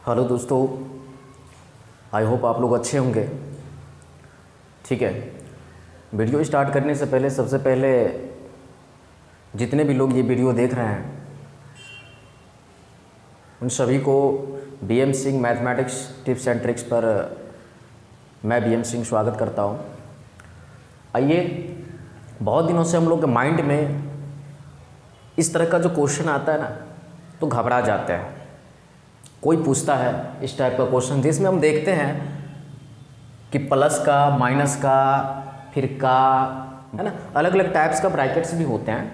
Hello दोस्तों, I hope आप लोग अच्छे होंगे। ठीक है, वीडियो स्टार्ट करने से पहले सबसे पहले जितने भी लोग ये वीडियो देख रहे हैं उन सभी को BM Singh mathematics tips and tricks पर मैं बीएम सिंह स्वागत करता हूँ। आइए, बहुत दिनों से हम लोग के माइंड में इस तरह का जो क्वेश्चन आता है ना तो घबरा जाते हैं। कोई पूछता है इस टाइप का क्वेश्चन जिसमें हम देखते हैं कि प्लस का, माइनस का, फिर का, है ना, अलग अलग टाइप्स का ब्रैकेट्स भी होते हैं,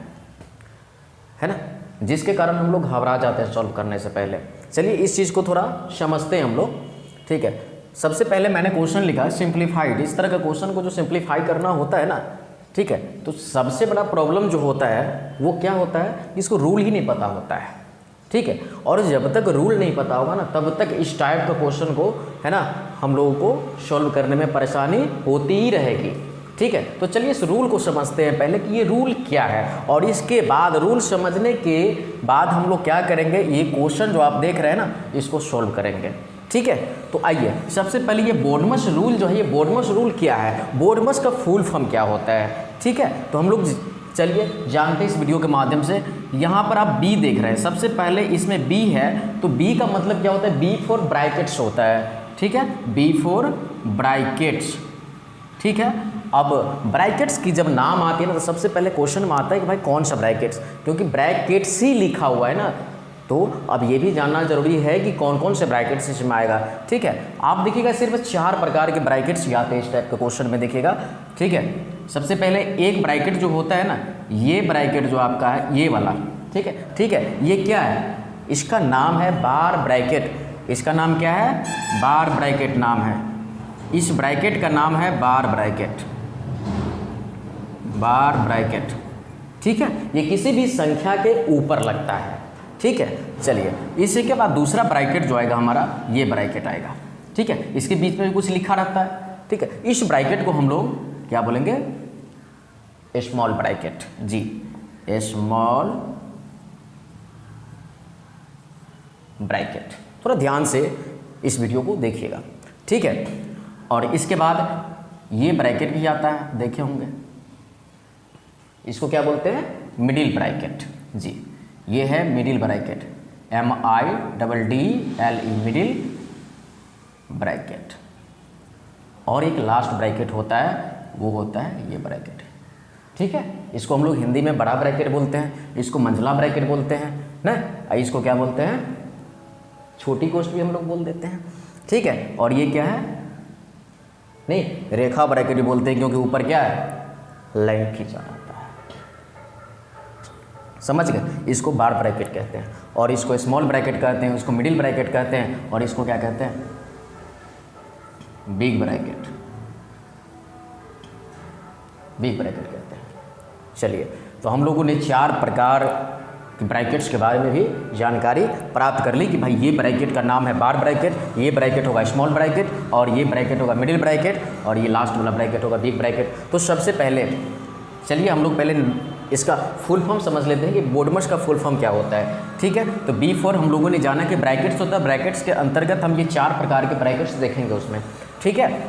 है ना, जिसके कारण हम लोग घबरा जाते हैं सॉल्व करने से पहले। चलिए इस चीज़ को थोड़ा समझते हैं हम लोग। ठीक है, सबसे पहले मैंने क्वेश्चन लिखा सिंप्लीफाइड। इस तरह का क्वेश्चन को जो सिंप्लीफाई करना होता है ना, ठीक है, तो सबसे बड़ा प्रॉब्लम जो होता है वो क्या होता है, इसको रूल ही नहीं पता होता है। ठीक है, और जब तक रूल नहीं पता होगा ना तब तक इस टाइप का क्वेश्चन को, है ना, हम लोगों को सॉल्व करने में परेशानी होती ही रहेगी। ठीक है, तो चलिए इस रूल को समझते हैं पहले कि ये रूल क्या है, और इसके बाद रूल समझने के बाद हम लोग क्या करेंगे, ये क्वेश्चन जो आप देख रहे हैं ना इसको सॉल्व करेंगे। ठीक है, तो आइए सबसे पहले ये बोडमस रूल जो है, ये बोडमस रूल क्या है, बोडमस का फुल फॉर्म क्या होता है। ठीक है, तो हम लोग चलिए जानते हैं इस वीडियो के माध्यम से। यहाँ पर आप बी देख रहे हैं, सबसे पहले इसमें बी है तो बी का मतलब क्या होता है, बी फॉर ब्रैकेट्स होता है। ठीक है, बी फॉर ब्रैकेट्स। ठीक है, अब ब्रैकेट्स की जब नाम आती है ना तो सबसे पहले क्वेश्चन में आता है कि भाई कौन सा ब्रैकेट्स, क्योंकि ब्रैकेट्स ही लिखा हुआ है ना, तो अब ये भी जानना जरूरी है कि कौन कौन से ब्रैकेट्स इसमें आएगा। ठीक है, आप देखिएगा सिर्फ 4 प्रकार के ब्रैकेट्स ही आते हैं इस टाइप के क्वेश्चन में, देखिएगा। ठीक है, सबसे पहले एक ब्रैकेट जो होता है ना, ये ब्रैकेट जो आपका है ये वाला, ठीक है, ठीक है, ये क्या है, इसका नाम है बार ब्रैकेट। इसका नाम क्या है, बार ब्रैकेट नाम है। इस ब्रैकेट का नाम है बार ब्रैकेट, बार ब्रैकेट। ठीक है, ये किसी भी संख्या के ऊपर लगता है। ठीक है, चलिए इसी के बाद दूसरा ब्रैकेट जो आएगा हमारा, ये ब्रैकेट आएगा। ठीक है, इसके बीच में भी कुछ लिखा रहता है। ठीक है, इस ब्रैकेट को हम लोग क्या बोलेंगे, स्मॉल ब्रैकेट। जी, स्मॉल ब्रैकेट। थोड़ा ध्यान से इस वीडियो को देखिएगा। ठीक है, और इसके बाद ये ब्रैकेट भी आता है, देखे होंगे, इसको क्या बोलते हैं, मिडिल ब्रैकेट। जी, ये है middle bracket, MIDDLE, middle bracket. और एक लास्ट ब्रैकेट होता है, वो होता है ये ब्रैकेट। ठीक है, इसको हम लोग हिंदी में बड़ा ब्रैकेट बोलते हैं, इसको मंझला ब्रैकेट बोलते हैं ना, इसको क्या बोलते हैं, छोटी कोष्ठ भी हम लोग बोल देते हैं। ठीक है, और ये क्या है, नहीं, रेखा ब्रैकेट भी बोलते हैं, क्योंकि ऊपर क्या है, लाइन खींचा रहता है। समझ गए, इसको बार ब्रैकेट कहते हैं, और इसको स्मॉल ब्रैकेट कहते हैं, इसको मिडिल ब्रैकेट कहते हैं, और इसको क्या कहते हैं, बिग ब्रैकेट, बिग ब्रैकेट कहते हैं। चलिए, तो हम लोगों ने 4 प्रकार के ब्रैकेट्स के बारे में भी जानकारी प्राप्त कर ली कि भाई ये ब्रैकेट का नाम है बार ब्रैकेट, ये ब्रैकेट होगा स्मॉल ब्रैकेट, और ये ब्रैकेट होगा मिडिल ब्रैकेट, और ये लास्ट वाला ब्रैकेट होगा बिग ब्रैकेट। तो सबसे पहले चलिए हम लोग पहले इसका फुल फॉर्म समझ लेते हैं कि बोडमस का फुल फॉर्म क्या होता है। ठीक है, तो बी फॉर हम लोगों ने जाना कि ब्रैकेट्स होता है, ब्रैकेट्स के अंतर्गत हम ये 4 प्रकार के ब्रैकेट्स देखेंगे उसमें। ठीक है,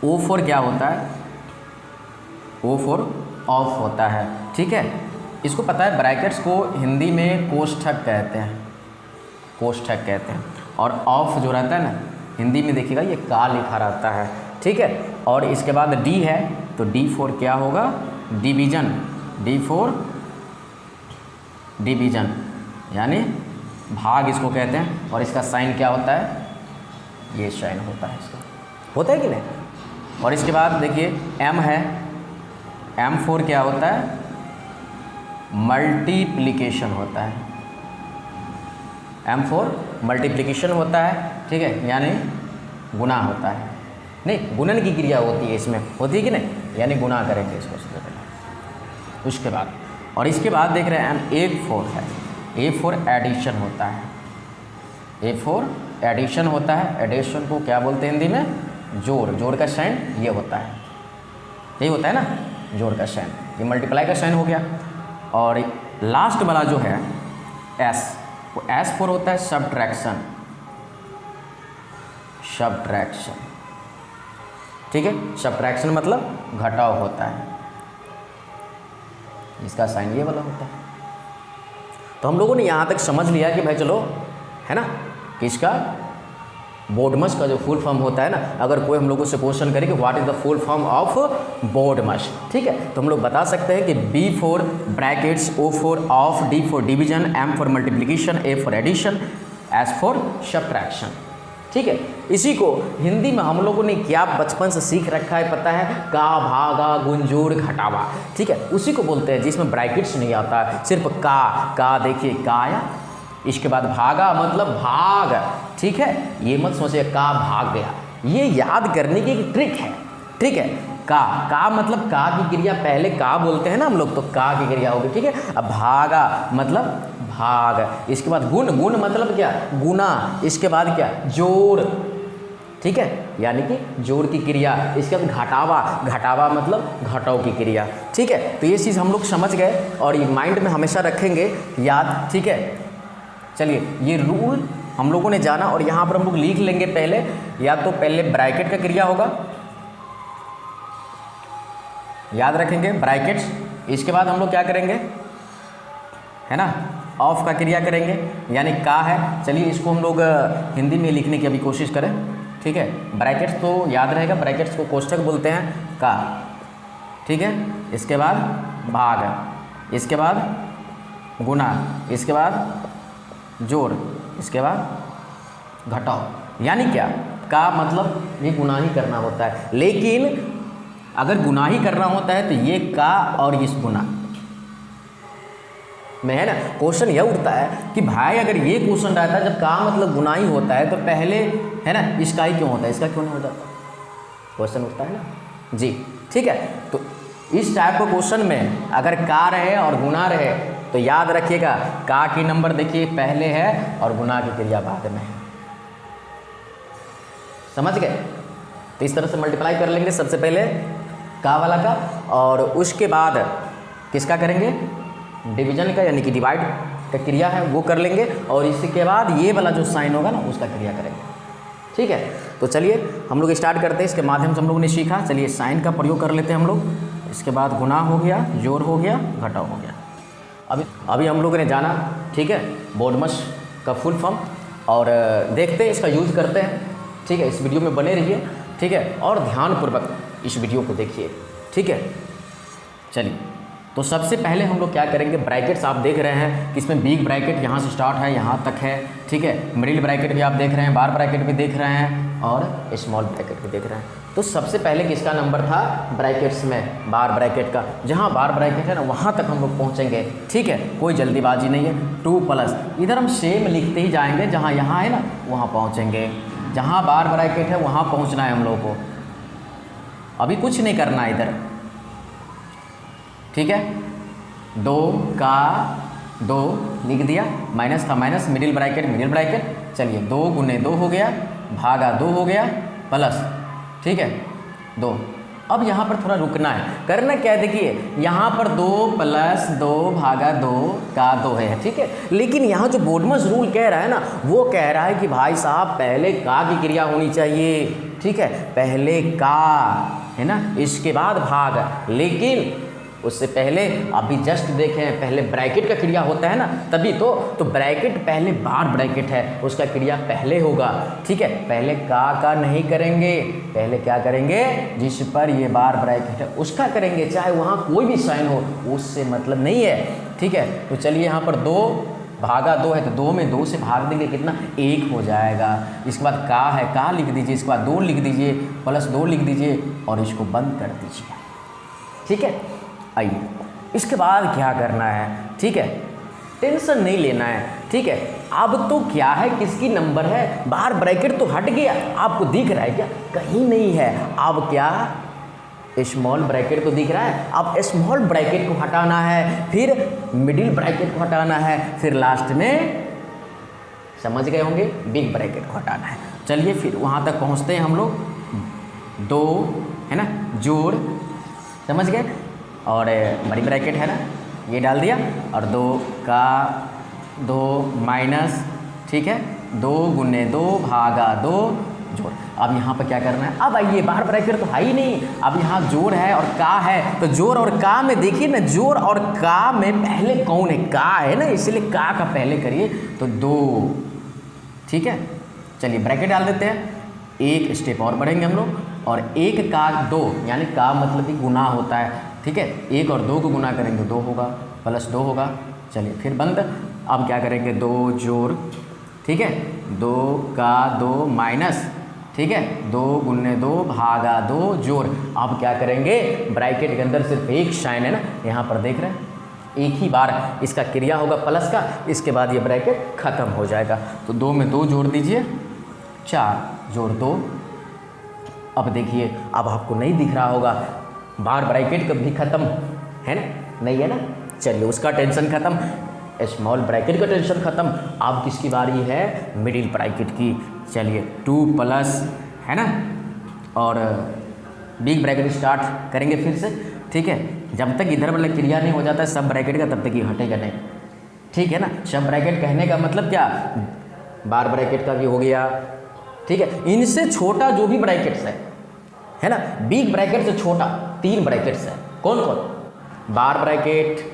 ओ फॉर क्या होता है, ओ फॉर ऑफ होता है। ठीक है, इसको पता है, ब्रैकेट्स को हिंदी में कोष्ठक कहते हैं, कोष्ठक कहते हैं, और ऑफ जो रहता है ना हिंदी में देखिएगा ये का लिखा रहता है। ठीक है, और इसके बाद डी है, तो डी फॉर क्या होगा, डिवीजन, डी फॉर डिवीजन, यानी भाग इसको कहते हैं, और इसका साइन क्या होता है, ये साइन होता है इसका, होता है कि नहीं। और इसके बाद देखिए एम है, एम फॉर क्या होता है, मल्टीप्लिकेशन होता है, एम फॉर मल्टीप्लिकेशन होता है। ठीक है, यानी गुना होता है, नहीं, गुणन की क्रिया होती है इसमें, होती है कि नहीं, यानी गुना करेंगे इसको सबसे पहले। उसके बाद, और इसके बाद देख रहे हैं एम, ए फॉर है, ए फॉर एडिशन होता है, ए फॉर एडिशन होता है। एडिशन को क्या बोलते हैं हिंदी में, जोड़, जोड़ का साइन ये होता है, यही होता है ना, जोड़ का साइन, ये मल्टीप्लाई का साइन हो गया। और लास्ट वाला जो है एस, वो एस फॉर होता है सब्ट्रैक्शन, सब्ट्रैक्शन। ठीक है, सब्ट्रैक्शन मतलब घटाव होता है, इसका साइन ये वाला होता है। तो हम लोगों ने यहाँ तक समझ लिया कि भाई चलो, है ना, कि इसका बोडमस का जो फुल फॉर्म होता है ना, अगर कोई हम लोगों से क्वेश्चन करे कि what is the full form of BODMAS, ठीक है, तो हम लोग बता सकते हैं कि B for brackets, O for of, D for division, M for multiplication, A for addition, S for subtraction. ठीक है, इसी को हिंदी में हम लोगों ने क्या बचपन से सीख रखा है पता है, का, भागा, गुंजोड़, घटावा। ठीक है, उसी को बोलते हैं जिसमें ब्रैकेट्स नहीं आता, सिर्फ का देखिए का आया, इसके बाद भागा मतलब भाग। ठीक है, ये मत सोचिए का भाग गया, ये याद करने की एक ट्रिक है। ठीक है, का मतलब का की क्रिया, पहले का बोलते हैं ना हम लोग, तो का की क्रिया होगी। ठीक है, अब भागा मतलब भाग, इसके बाद गुण मतलब क्या, गुना, इसके बाद क्या, जोड़। ठीक है, यानी कि जोड़ की क्रिया। इसके बाद घटावा मतलब घटाव की क्रिया। ठीक है, तो ये चीज़ हम लोग समझ गए और ये माइंड में हमेशा रखेंगे याद। ठीक है, चलिए ये रूल हम लोगों ने जाना और यहाँ पर हम लोग लिख लेंगे पहले, या तो पहले ब्रैकेट का क्रिया होगा, याद रखेंगे ब्रैकेट्स, इसके बाद हम लोग क्या करेंगे, है ना, ऑफ का क्रिया करेंगे, यानी का है। चलिए इसको हम लोग हिंदी में लिखने की अभी कोशिश करें। ठीक है, ब्रैकेट्स तो याद रहेगा, ब्रैकेट्स को कोष्ठक बोलते हैं का। ठीक है, इसके बाद भाग, इसके बाद गुना, इसके बाद जोड़, इसके बाद घटाओ। यानी क्या, का मतलब ये गुना ही करना होता है, लेकिन अगर गुना ही करना होता है तो ये का और इस गुना में, है ना, क्वेश्चन यह उठता है कि भाई अगर ये क्वेश्चन रहता है जब का मतलब गुना ही होता है तो पहले, है ना, इसका ही क्यों होता है, इसका क्यों नहीं हो जाता, क्वेश्चन उठता है ना जी। ठीक है, तो इस टाइप के क्वेश्चन में अगर का रहे और गुना रहे तो याद रखिएगा का की नंबर देखिए पहले है और गुना की क्रिया बाद में है। समझ गए? तो इस तरह से मल्टीप्लाई कर लेंगे, सबसे पहले का वाला का, और उसके बाद किसका करेंगे, डिवीजन का, यानी कि डिवाइड का क्रिया है वो कर लेंगे, और इसके बाद ये वाला जो साइन होगा ना उसका क्रिया करेंगे। ठीक है, तो चलिए हम लोग स्टार्ट करते हैं। इसके माध्यम से हम लोगों ने सीखा, चलिए साइन का प्रयोग कर लेते हैं हम लोग। इसके बाद गुना हो गया, जोड़ हो गया, घटाव हो गया। अभी हम लोगों ने जाना, ठीक है, बोडमस का फुल फॉर्म, और देखते हैं इसका यूज़ करते हैं। ठीक है, इस वीडियो में बने रहिए। ठीक है, और ध्यानपूर्वक इस वीडियो को देखिए। ठीक है, चलिए तो सबसे पहले हम लोग क्या करेंगे, ब्रैकेट्स आप देख रहे हैं कि इसमें बिग ब्रैकेट यहाँ से स्टार्ट है यहाँ तक है। ठीक है, मिडिल ब्रैकेट भी आप देख रहे हैं, बार ब्रैकेट भी देख रहे हैं, और स्मॉल ब्रैकेट भी देख रहे हैं। तो सबसे पहले किसका नंबर था ब्रैकेट्स में, बार ब्रैकेट का। जहाँ बार ब्रैकेट है ना वहाँ तक हम लोग पहुँचेंगे। ठीक है, कोई जल्दीबाजी नहीं है। 2+ इधर हम सेम लिखते ही जाएंगे, जहाँ यहाँ है ना वहाँ पहुँचेंगे, जहाँ बार ब्रैकेट है वहाँ पहुँचना है हम लोग को, अभी कुछ नहीं करना है इधर। ठीक है, 2 का 2 लिख दिया, माइनस था माइनस, मिडिल ब्रैकेट। चलिए 2 गुने 2 हो गया, भागा 2 हो गया, प्लस, ठीक है 2। अब यहाँ पर थोड़ा रुकना है, करना क्या है, देखिए यहाँ पर 2 + 2 भागा 2 का 2 है। ठीक है, लेकिन यहाँ जो बोडमस रूल कह रहा है ना, वो कह रहा है कि भाई साहब पहले का की क्रिया होनी चाहिए। ठीक है, पहले का, है ना, इसके बाद भाग, लेकिन उससे पहले अभी जस्ट देखें पहले ब्रैकेट का क्रिया होता है ना, तभी तो ब्रैकेट पहले बार ब्रैकेट है, उसका क्रिया पहले होगा। ठीक है, पहले का नहीं करेंगे, पहले क्या करेंगे, जिस पर ये बार ब्रैकेट है उसका करेंगे, चाहे वहाँ कोई भी साइन हो, उससे मतलब नहीं है। ठीक है, तो चलिए यहाँ पर 2 भागा 2 है तो 2 में 2 से भाग देंगे, कितना 1 हो जाएगा। इसके बाद का है, का लिख दीजिए, इसके बाद 2 लिख दीजिए, +2 लिख दीजिए, और इसको बंद कर दीजिए। ठीक है, आइए इसके बाद क्या करना है। ठीक है, टेंशन नहीं लेना है। ठीक है, अब तो क्या है, किसकी नंबर है, बार ब्रैकेट तो हट गया, आपको दिख रहा है क्या, कहीं नहीं है। अब क्या, स्मॉल ब्रैकेट तो दिख रहा है, अब स्मॉल ब्रैकेट को हटाना है, फिर मिडिल ब्रैकेट को हटाना है, फिर लास्ट में समझ गए होंगे बिग ब्रैकेट को हटाना है। चलिए फिर वहाँ तक पहुँचते हैं हम लोग। 2 है ना, जोड़, समझ गए, और बड़ी ब्रैकेट है ना ये डाल दिया, और 2 का 2 माइनस, ठीक है, 2 गुने 2 भागा 2 जोड़। अब यहाँ पर क्या करना है, अब आइए बाहर ब्रैकेट तो है ही नहीं, अब यहाँ जोड़ है और का है, तो जोड़ और का में देखिए ना, जोड़ और का में पहले कौन है, का है ना, इसलिए का पहले करिए तो 2, ठीक है। चलिए ब्रैकेट डाल देते हैं, एक स्टेप और बढ़ेंगे हम लोग, और 1 का 2 यानी का मतलब कि गुना होता है, ठीक है। 1 और 2 को गुना करेंगे 2 होगा, प्लस 2 होगा। चलिए फिर बंद। अब क्या करेंगे, 2 जोड़, ठीक है, 2 का 2 माइनस, ठीक है, 2 गुने 2 भागा 2 जोड़। अब क्या करेंगे, ब्रैकेट के अंदर सिर्फ एक साइन है ना, यहाँ पर देख रहे हैं, एक ही बार इसका क्रिया होगा प्लस का, इसके बाद ये ब्रैकेट खत्म हो जाएगा। तो 2 में 2 जोड़ दीजिए, 4 जोड़ 2। अब देखिए, अब आपको नहीं दिख रहा होगा, बाहर ब्रैकेट कभी खत्म है ना, नहीं है ना। चलिए उसका टेंशन खत्म, स्मॉल ब्रैकेट का टेंशन खत्म। अब किसकी बारी है, मिडिल ब्रैकेट की। चलिए 2 प्लस है ना, और बिग ब्रैकेट स्टार्ट करेंगे फिर से, ठीक है। जब तक इधर वाला क्रिया नहीं हो जाता है सब ब्रैकेट का, तब तक ये हटेगा नहीं, ठीक है ना। सब ब्रैकेट कहने का मतलब क्या, बार ब्रैकेट का भी हो गया, ठीक है। इनसे छोटा जो भी ब्रैकेट्स है ना, बिग ब्रैकेट से छोटा 3 ब्रैकेट्स है, कौन कौन, bar bracket,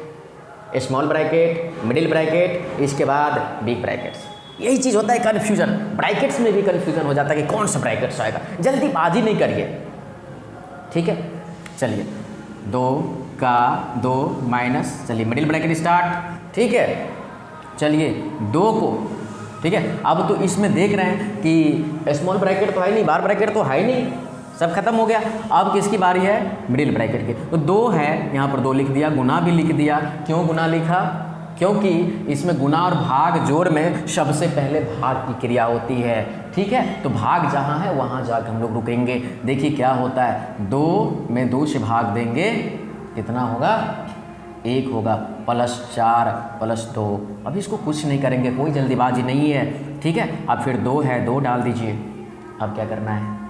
small bracket, middle bracket, इसके बाद बिग ब्रैकेट्स। यही चीज़ होता है कन्फ्यूजन, ब्रैकेट्स में भी कन्फ्यूजन हो जाता है कि कौन सा ब्रैकेट्स आएगा। जल्दीबाजी नहीं करिए, ठीक है। चलिए 2 का 2 माइनस, चलिए मिडिल ब्रैकेट स्टार्ट, ठीक है। चलिए 2 को, ठीक है। अब तो इसमें देख रहे हैं कि स्मॉल ब्रैकेट तो है नहीं, बार ब्रैकेट तो है ही नहीं, सब खत्म हो गया। अब किसकी बारी है, मिडिल ब्रैकेट की। तो 2 है, यहाँ पर 2 लिख दिया, गुना भी लिख दिया। क्यों गुना लिखा, क्योंकि इसमें गुना और भाग जोड़ में सबसे पहले भाग की क्रिया होती है, ठीक है। तो भाग जहाँ है वहाँ जाकर हम लोग रुकेंगे। देखिए क्या होता है, 2 में 2 से भाग देंगे, कितना होगा, 1 होगा, प्लस 4 प्लस 2। अब इसको कुछ नहीं करेंगे, कोई जल्दीबाजी नहीं है, ठीक है। अब फिर 2 है, 2 डाल दीजिए। अब क्या करना है,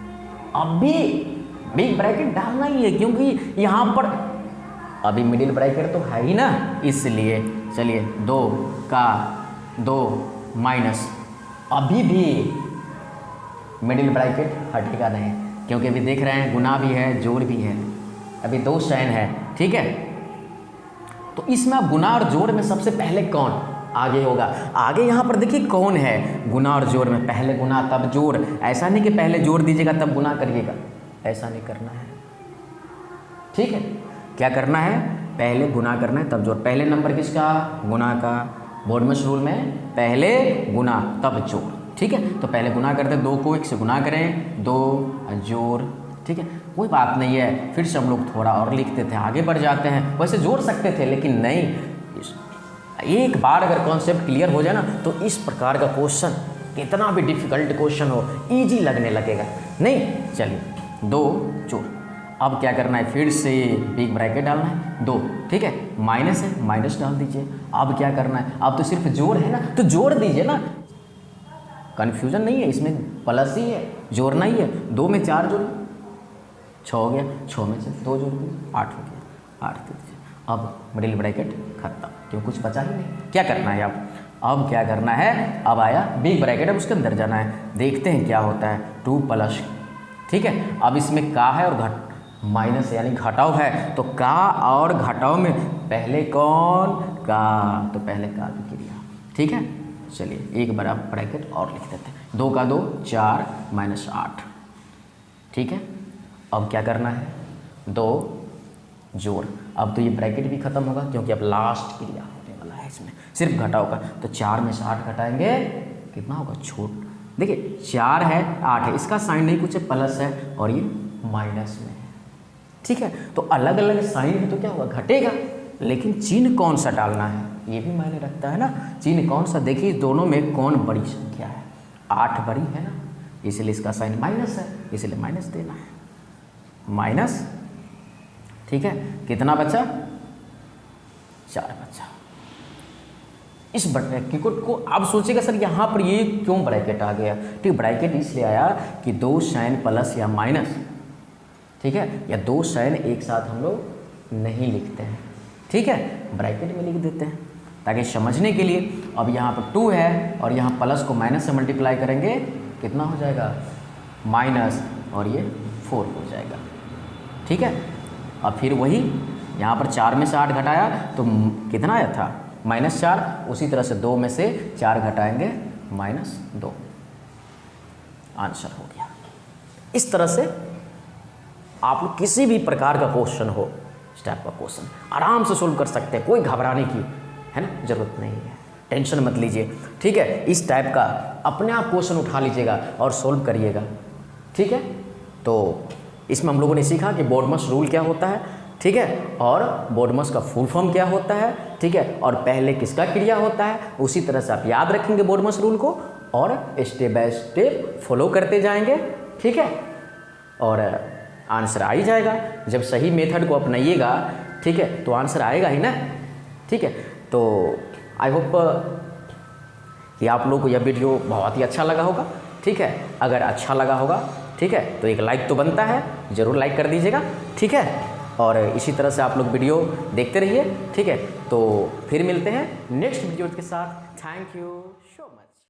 अब भी बिग ब्रैकेट डालना ही है, क्योंकि यहाँ पर अभी मिडिल ब्रैकेट तो है ही ना, इसलिए। चलिए 2 का 2 माइनस, अभी भी मिडिल ब्रैकेट हटेगा नहीं, क्योंकि अभी देख रहे हैं गुना भी है जोड़ भी है, अभी 2 साइन है, ठीक है। तो इसमें अब गुना और जोड़ में सबसे पहले कौन आगे होगा, आगे यहाँ पर देखिए कौन है, गुना और जोड़ में पहले गुना तब जोड़। ऐसा नहीं कि पहले जोड़ दीजिएगा तब गुना करिएगा, ऐसा नहीं करना है, ठीक है। क्या करना है, पहले गुना करना है तब जोड़। पहले नंबर किसका, गुना का, बोर्डमस रूल में पहले गुना तब जोड़, ठीक है। तो पहले गुना करते, 2 को 1 से गुना करें, 2 जोड़, ठीक है। कोई बात नहीं है, फिर से हम लोग थोड़ा और लिखते थे, आगे बढ़ जाते हैं। वैसे जोड़ सकते थे लेकिन नहीं, एक बार अगर कॉन्सेप्ट क्लियर हो जाए ना तो इस प्रकार का क्वेश्चन, कितना भी डिफिकल्ट क्वेश्चन हो, इजी लगने लगेगा, नहीं। चलिए 2 जोड़। अब क्या करना है, फिर से बिग ब्रैकेट डालना है, 2, ठीक है, माइनस है, माइनस डाल दीजिए। अब क्या करना है, अब तो सिर्फ जोड़ है ना, तो जोड़ दीजिए ना, कन्फ्यूजन नहीं है इसमें, प्लस ही है, जोड़ना ही है। 2 में 4 जोड़, 6 हो गया, 6 में से 2 जोड़ दिए, 8 हो गया, 8 दे दीजिए। अब मिडिल ब्रैकेट खत्म, क्यों, कुछ बचा ही नहीं। क्या करना है अब क्या करना है, अब आया बिग ब्रैकेट, अब उसके अंदर जाना है, देखते हैं क्या होता है। 2 प्लस, ठीक है। अब इसमें का है और माइनस यानी घटाव है, तो का और घटाव में पहले कौन, का, तो पहले का की क्रिया, ठीक है। चलिए एक बार आप ब्रैकेट और लिख देते हैं, 2 का 2 4 माइनस 8, ठीक है। अब क्या करना है, 2 जोड़। अब तो ये ब्रैकेट भी खत्म होगा, क्योंकि अब लास्ट क्रिया होने वाला है इसमें, सिर्फ घटाव का। तो 4 में से 8 घटाएंगे, कितना होगा, छोट, देखिए 4 है 8 है, इसका साइन नहीं कुछ है, प्लस है और ये माइनस में है, ठीक है। तो अलग अलग साइन है तो क्या होगा, घटेगा, लेकिन चिन्ह कौन सा डालना है ये भी मायने रखता है ना। चिन्ह कौन सा, देखिए दोनों में कौन बड़ी संख्या है, 8 बड़ी है ना, इसलिए इसका साइन माइनस है, इसलिए माइनस देना है, माइनस, ठीक है। कितना बचा, 4 बचा। इस ब्रैकेट को आप सोचेगा सर यहाँ पर ये क्यों ब्रैकेट आ गया, ठीक, ब्रैकेट इसलिए आया कि 2 साइन प्लस या माइनस, ठीक है, या 2 साइन एक साथ हम लोग नहीं लिखते हैं, ठीक है, ब्रैकेट में लिख देते हैं ताकि समझने के लिए। अब यहाँ पर 2 है और यहाँ प्लस को माइनस से मल्टीप्लाई करेंगे, कितना हो जाएगा, माइनस और ये 4 हो जाएगा। ठीक है, अब फिर वही यहाँ पर 4 में से 8 घटाया तो कितना आया था -4, उसी तरह से 2 में से 4 घटाएंगे -2, आंसर हो गया। इस तरह से आप लोग किसी भी प्रकार का क्वेश्चन हो, इस टाइप का क्वेश्चन आराम से सोल्व कर सकते हैं, कोई घबराने की है ना ज़रूरत नहीं है, टेंशन मत लीजिए। ठीक है, इस टाइप का अपने आप क्वेश्चन उठा लीजिएगा और सोल्व करिएगा। ठीक है, तो इसमें हम लोगों ने सीखा कि बोडमस रूल क्या होता है, ठीक है, और बोडमस का फुल फॉर्म क्या होता है, ठीक है, और पहले किसका क्रिया होता है। उसी तरह से आप याद रखेंगे बोडमस रूल को और स्टेप बाय स्टेप फॉलो करते जाएंगे। ठीक है, और आंसर आ ही जाएगा जब सही मेथड को अपनाइएगा। ठीक है, तो आंसर आएगा ही ना। ठीक है, तो आई होप कि आप लोगों को यह वीडियो बहुत ही अच्छा लगा होगा। ठीक है, अगर अच्छा लगा होगा, ठीक है, तो एक लाइक तो बनता है, ज़रूर लाइक कर दीजिएगा। ठीक है, और इसी तरह से आप लोग वीडियो देखते रहिए। ठीक है, तो फिर मिलते हैं नेक्स्ट वीडियो के साथ। Thank you so much.